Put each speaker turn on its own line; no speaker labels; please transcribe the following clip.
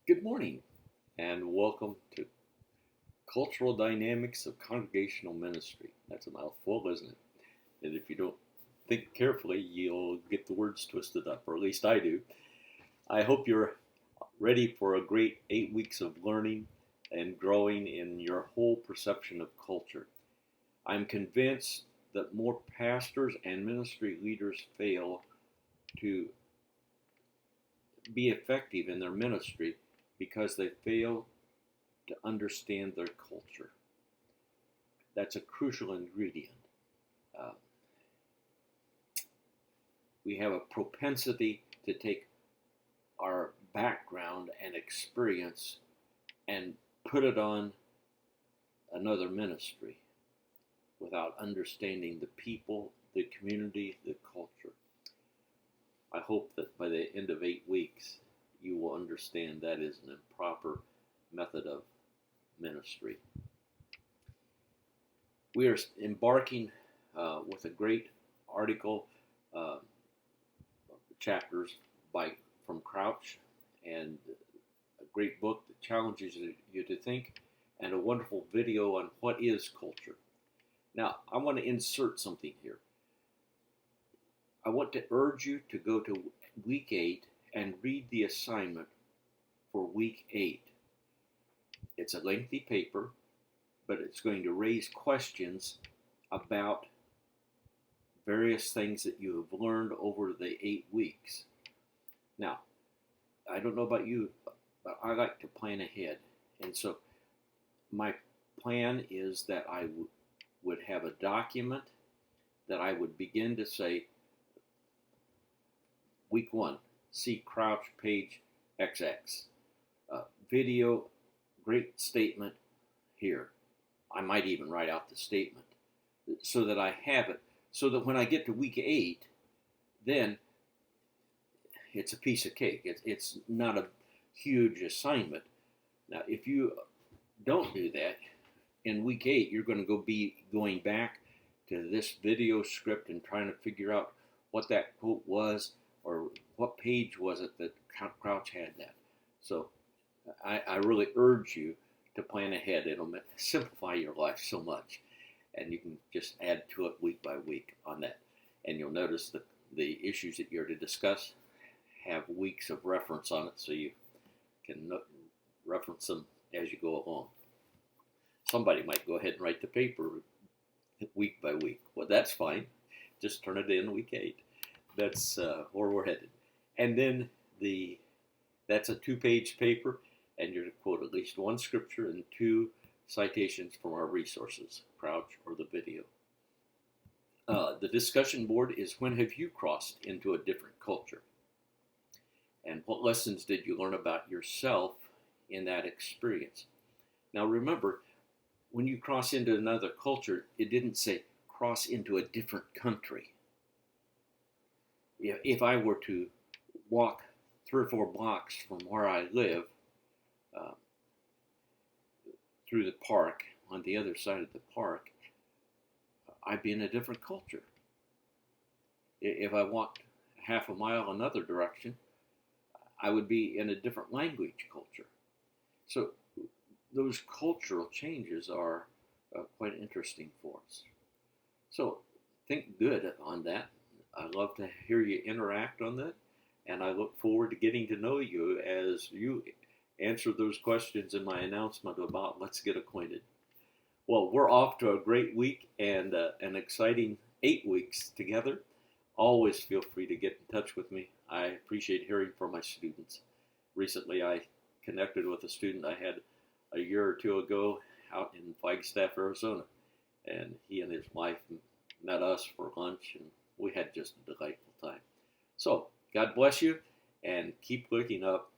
Good morning, and welcome to Cultural Dynamics of Congregational Ministry. That's a mouthful, isn't it? And if you don't think carefully, you'll get the words twisted up, or at least I do. I hope you're ready for a great 8 weeks of learning and growing in your whole perception of culture. I'm convinced that more pastors and ministry leaders fail to be effective in their ministry because they fail to understand their culture. That's a crucial ingredient. Uh, we have a propensity to take our background and experience and put it on another ministry without understanding the people, the community, the culture. I hope that by the end of 8 weeks, you will understand that is an improper method of ministry. We are embarking with a great article, uh, chapters from Crouch, and a great book that challenges you to think, and a wonderful video on what is culture. Now, I want to insert something here. I want to urge you to go to week 8 and read the assignment for week 8. It's a lengthy paper, but it's going to raise questions about various things that you have learned over the 8 weeks. Now, I don't know about you, but I like to plan ahead. And so my plan is that I would have a document that I would begin to say, week 1, see Crouch page XX. Video, great statement here. I might even write out the statement so that I have it, so that when I get to week 8, then it's a piece of cake. It's not a huge assignment. Now, if you don't do that, in week 8, you're going to be going back to this video script and trying to figure out what that quote was, or what page was it that Crouch had that. So I really urge you to plan ahead. It'll simplify your life so much, and you can just add to it week by week on that. And you'll notice that the issues that you're to discuss have weeks of reference on it, so you can reference them as you go along. Somebody might go ahead and write the paper week by week. Well, that's fine. Just turn it in week 8. That's where we're headed. And then that's a 2-page paper, and you're to quote at least 1 scripture and 2 citations from our resources, Crouch or the video. The discussion board is, when have you crossed into a different culture? And what lessons did you learn about yourself in that experience? Now remember, when you cross into another culture, it didn't say cross into a different country. If I were to walk 3 or 4 blocks from where I live through the park, on the other side of the park, I'd be in a different culture. If I walked half a mile another direction, I would be in a different language culture. So those cultural changes are quite interesting for us. So think good on that. I love to hear you interact on that, and I look forward to getting to know you as you answer those questions in my announcement about Let's Get Acquainted. Well, we're off to a great week and an exciting 8 weeks together. Always feel free to get in touch with me. I appreciate hearing from my students. Recently, I connected with a student I had a year or 2 ago out in Flagstaff, Arizona, and he and his wife met us for lunch, and we had just a delightful time. So, God bless you, and keep looking up